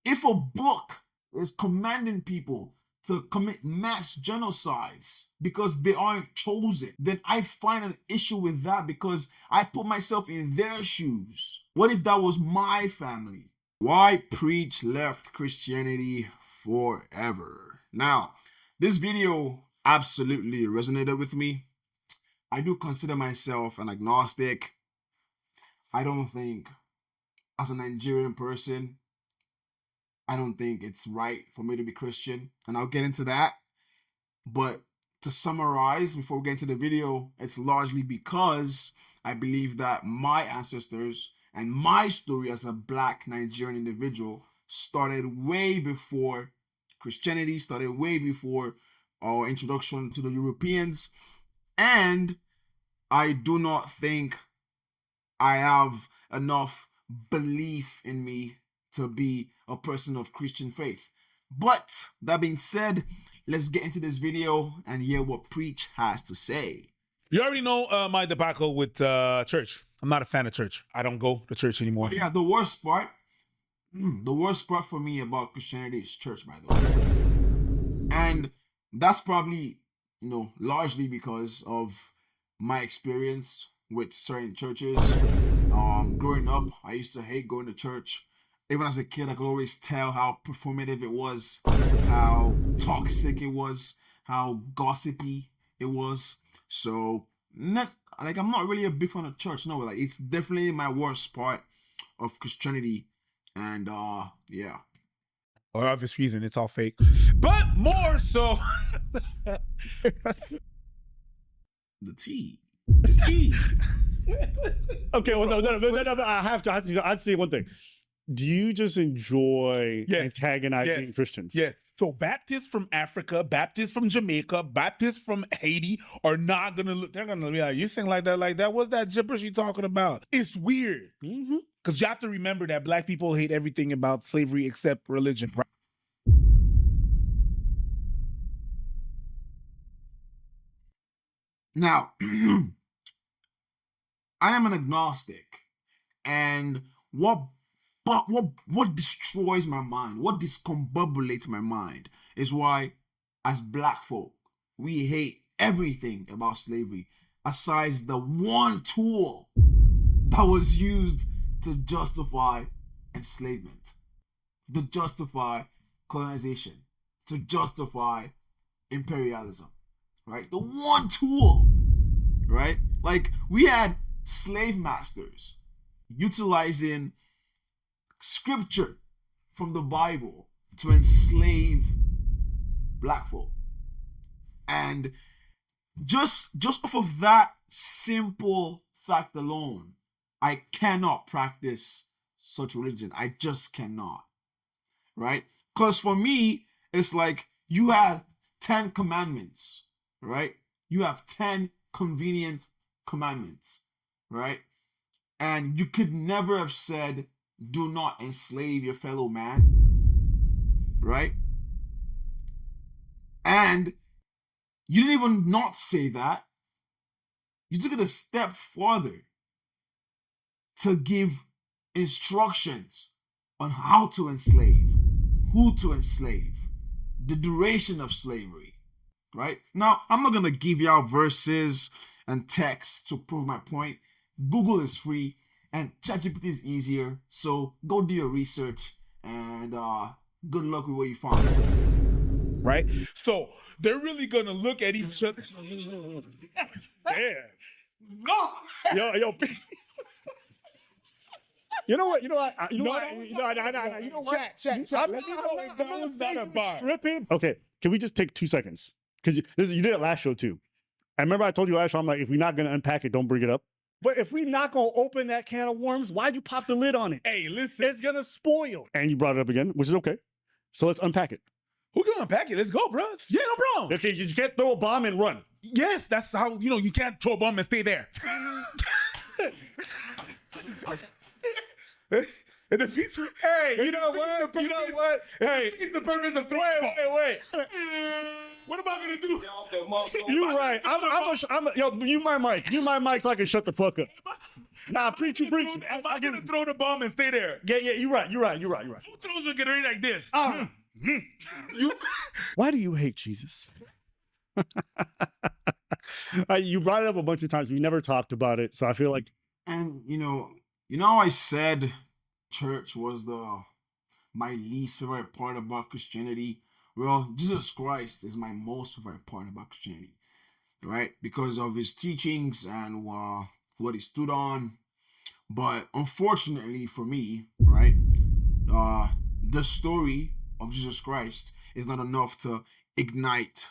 If a book is commanding people to commit mass genocides because they aren't chosen, then I find an issue with that because I put myself in their shoes. What if that was my family? Why preach left Christianity forever? Now, this video absolutely resonated with me. I do consider myself an agnostic. I don't think, as a Nigerian person, I don't think it's right for me to be Christian, and I'll get into that. But to summarize, before we get into the video, it's largely because I believe that my ancestors and my story as a Black Nigerian individual started way before Christianity, started way before our introduction to the Europeans, and I do not think I have enough belief in me to be a person of Christian faith. But that being said, let's get into this video and hear what Preach has to say. You already know my debacle with church. I'm not a fan of church. I don't go to church anymore. Yeah, the worst part for me about Christianity is church, by the way. And that's probably, largely because of my experience with certain churches. Growing up, I used to hate going to church. Even as a kid, I could always tell how performative it was, how toxic it was, how gossipy it was. So, I'm not really a big fan of church. No, it's definitely my worst part of Christianity. And yeah. For obvious reason, it's all fake. But more so. The tea. The tea. Okay, well, no. I have to say one thing. Do you just enjoy antagonizing Christians? Yeah. So Baptists from Africa, Baptists from Jamaica, Baptists from Haiti are not gonna look. They're gonna be like, you sing like that. What's that gibberish you talking about? It's weird. Because you have to remember that Black people hate everything about slavery except religion. Right? Now, I am an agnostic, and what destroys my mind, what discombobulates my mind, is why, as Black folk, we hate everything about slavery, aside the one tool that was used to justify enslavement, to justify colonization, to justify imperialism, right? The one tool, right? Like, we had slave masters utilizing scripture from the Bible to enslave Black folk. And just off of that simple fact alone, I cannot practice such religion. I just cannot, right? Because for me, it's like you had 10 commandments, right? You have 10 convenient commandments, right? And you could never have said, do not enslave your fellow man, right? And you didn't even not say that. You took it a step further to give instructions on how to enslave, who to enslave, the duration of slavery, right? Now, I'm not going to give you out verses and texts to prove my point. Google is free and ChatGPT is easier. So go do your research and good luck with what you find. Right? So they're really going to look at each other. Damn. No. Yo. You know what? Chat. Let me know if that was not a bar. Stripping. Okay, can we just take 2 seconds? Because you did it last show too. I remember I told you last show, I'm like, if we're not gonna unpack it, don't bring it up. But if we're not gonna open that can of worms, why'd you pop the lid on it? Hey, listen. It's gonna spoil. And you brought it up again, which is okay. So let's unpack it. Who can unpack it? Let's go, bro. Yeah, no problem. Okay, you just can't throw a bomb and run. Yes, that's how, you can't throw a bomb and stay there. It defeats. Hey, you know what? You know what? Hey, Defeats the purpose of throwing. wait. What am I gonna do? You right. Yo, you my mic. You my mic so I can shut the fuck up. Nah, preach. Am I gonna throw the bomb and stay there? Yeah, you're right. Who throws a grenade like this? You. Why do you hate Jesus? You brought it up a bunch of times. We never talked about it, so I feel like. And you know how I said church was my least favorite part about Christianity. Well, Jesus Christ is my most favorite part about Christianity, right? Because of his teachings and what he stood on. But unfortunately for me, right, the story of Jesus Christ is not enough to reignite,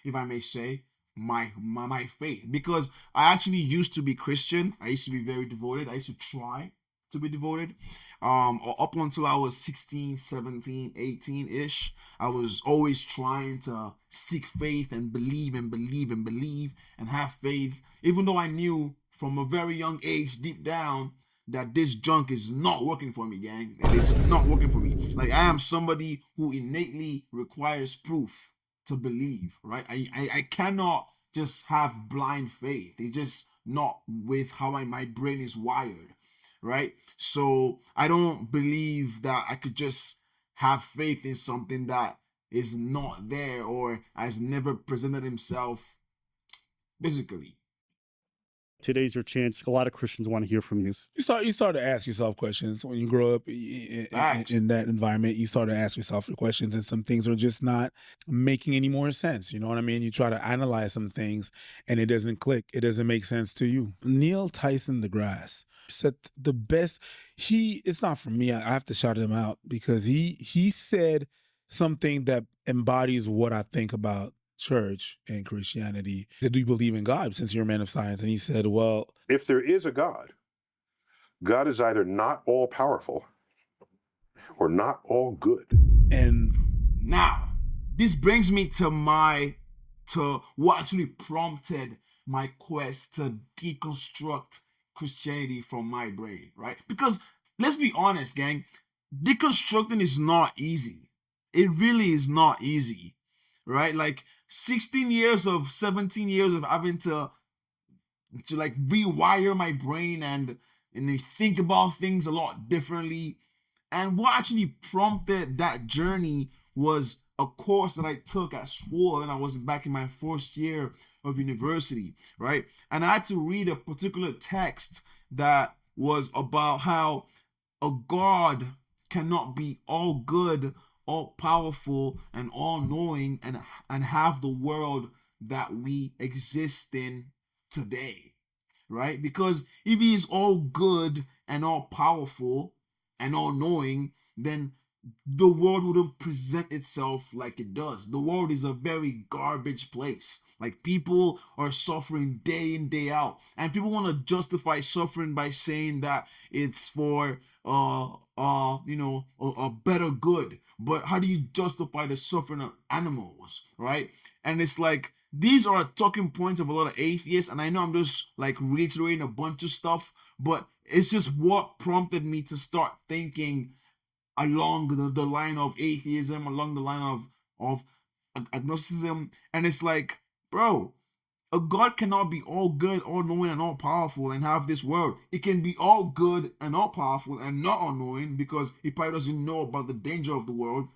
if I may say, my faith. Because I actually used to be Christian. I used to be very devoted. I used to try to be devoted. Up until I was 16, 17, 18-ish, I was always trying to seek faith and believe and believe and believe and have faith, even though I knew from a very young age, deep down, that this junk is not working for me, gang. It is not working for me. Like, I am somebody who innately requires proof to believe, right? I cannot just have blind faith. It's just not with how my brain is wired, right? So I don't believe that I could just have faith in something that is not there or has never presented himself physically. Today's your chance. A lot of Christians want to hear from you. You start to ask yourself questions when you grow up in that environment. You start to ask yourself questions, and some things are just not making any more sense. You know what I mean? You try to analyze some things, and it doesn't click. It doesn't make sense to you. Neil Tyson deGrasse said the best. It's not for me. I have to shout him out because he said something that embodies what I think about church and Christianity. He said, do you believe in God since you're a man of science? And he said, well, if there is a God, God is either not all powerful or not all good. And now this brings me to what actually prompted my quest to deconstruct Christianity from my brain, right? Because let's be honest, gang, deconstructing is not easy. It really is not easy, right? Like 17 years of having to like rewire my brain and think about things a lot differently. And what actually prompted that journey was a course that I took at school when I was back in my first year of university, right? And I had to read a particular text that was about how a God cannot be all good, all powerful, and all knowing, and have the world that we exist in today, right? Because if he is all good and all powerful and all knowing, then the world wouldn't present itself like it does. The world is a very garbage place. Like, people are suffering day in, day out, and people want to justify suffering by saying that it's for a better good. But how do you justify the suffering of animals, right? And it's like, these are talking points of a lot of atheists, and I know I'm just like reiterating a bunch of stuff, but it's just what prompted me to start thinking along the line of atheism, along the line of agnosticism. And it's like, bro, a God cannot be all good, all knowing, and all powerful and have this world. It can be all good and all powerful and not all knowing, because he probably doesn't know about the danger of the world.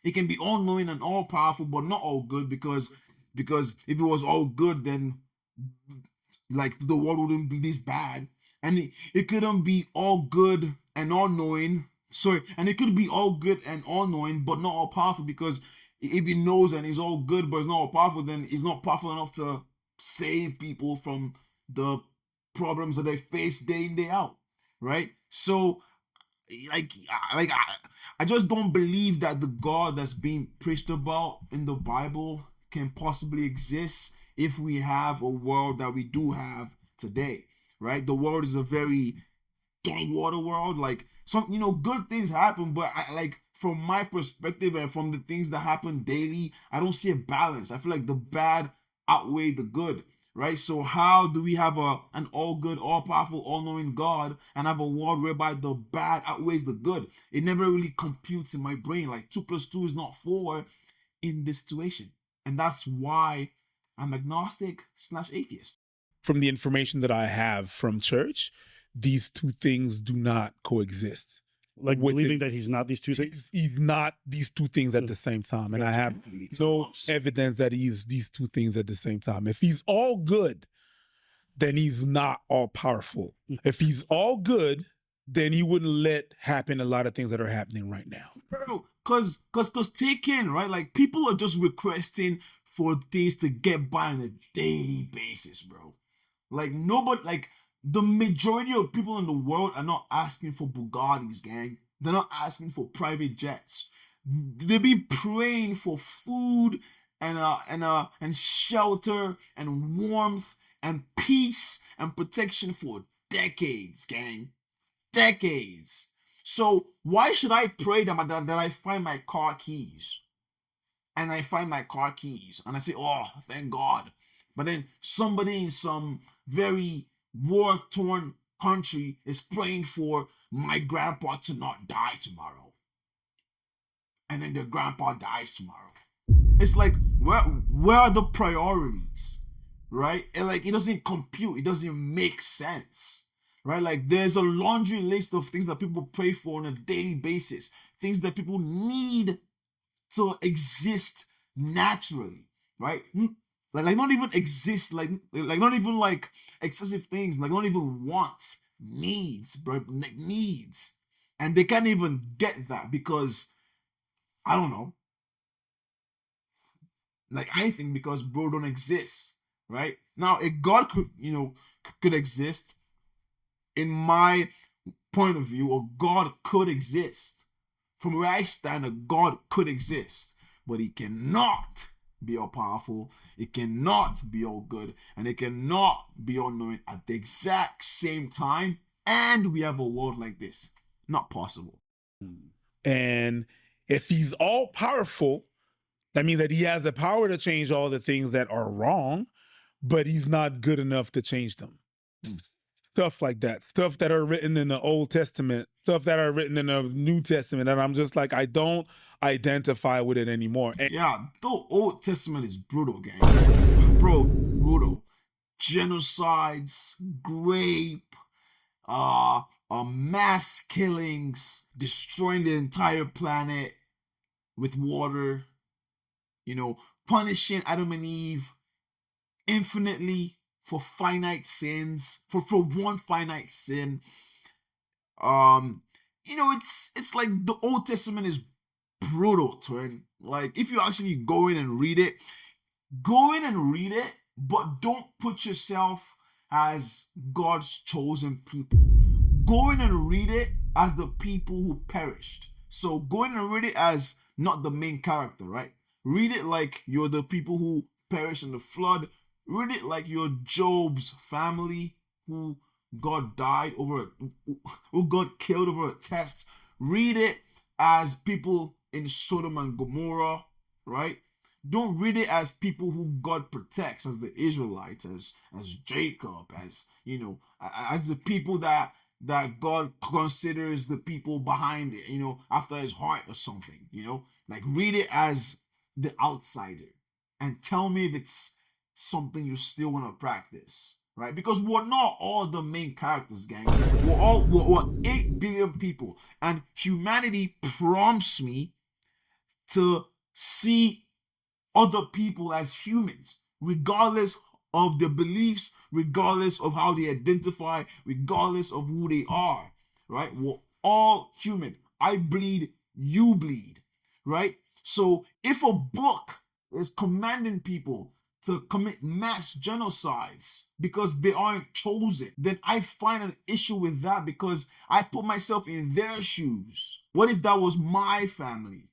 It can be all knowing and all powerful, but not all good, because if it was all good, then like the world wouldn't be this bad. And it couldn't be all good and all knowing. And it could be all good and all knowing, but not all powerful, because if he knows and he's all good but he's not all powerful, then he's not powerful enough to save people from the problems that they face day in, day out, right? So I just don't believe that the God that's being preached about in the Bible can possibly exist if we have a world that we do have today, right? The world is a very dark water world. Like, some good things happen, but from my perspective and from the things that happen daily, I don't see a balance. I feel like the bad outweigh the good, right? So how do we have an all good, all powerful, all knowing God and have a world whereby the bad outweighs the good? It never really computes in my brain. Like 2 plus 2 is not 4 in this situation. And that's why I'm agnostic / atheist. From the information that I have from church, these two things do not coexist. Like With believing it- that he's not these two things. He's not these two things at the same time. And I have no evidence that he's these two things at the same time. If he's all good, then he's not all powerful. If he's all good, then he wouldn't let happen a lot of things that are happening right now. Bro, cause take in, right? Like people are just requesting for things to get by on a daily basis, bro. Like nobody, like the majority of people in the world are not asking for Bugattis, gang. They're not asking for private jets. They've been praying for food and shelter and warmth and peace and protection for decades, gang. Decades. So why should I pray that I find my car keys? And I find my car keys and I say, oh, thank God. But then somebody in some very war-torn country is praying for my grandpa to not die tomorrow. And then their grandpa dies tomorrow. It's like, where are the priorities? Right? And like, it doesn't compute. It doesn't make sense. Right? Like, there's a laundry list of things that people pray for on a daily basis. Things that people need to exist naturally, right? Like not even exist, like not even like excessive things, like not even wants, needs, bro, like needs, and they can't even get that because I don't know. Like I think because bro don't exist, right? Now if God could exist, in my point of view, or God could exist. From where I stand, a God could exist, but he cannot be all powerful, it cannot be all good, and it cannot be all knowing at the exact same time. And we have a world like this. Not possible. And if he's all powerful, that means that he has the power to change all the things that are wrong, but he's not good enough to change them. Stuff like that, stuff that are written in the Old Testament, stuff that are written in the New Testament, and I'm just like, I don't identify with it anymore. And yeah, the Old Testament is brutal, gang. Bro, brutal. Genocides, rape, mass killings, destroying the entire planet with water, punishing Adam and Eve infinitely for finite sins, for one finite sin. It's like the Old Testament is brutal, twin. Like if you actually go in and read it, but don't put yourself as God's chosen people. Go in and read it as the people who perished. So go in and read it as not the main character, right? Read it like you're the people who perished in the flood. Read it like you're Job's family who God who God killed over a test. Read it as people in Sodom and Gomorrah, right? Don't read it as people who God protects, as the Israelites, as Jacob, as as the people that God considers the people behind it, after his heart or something, like read it as the outsider and tell me if it's something you still want to practice, right? Because we're not all the main characters, gang. We're 8 billion people, and humanity prompts me to see other people as humans, regardless of their beliefs, regardless of how they identify, regardless of who they are, right? We're all human. I bleed, you bleed, right? So if a book is commanding people to commit mass genocides because they aren't chosen, then I find an issue with that because I put myself in their shoes. What if that was my family?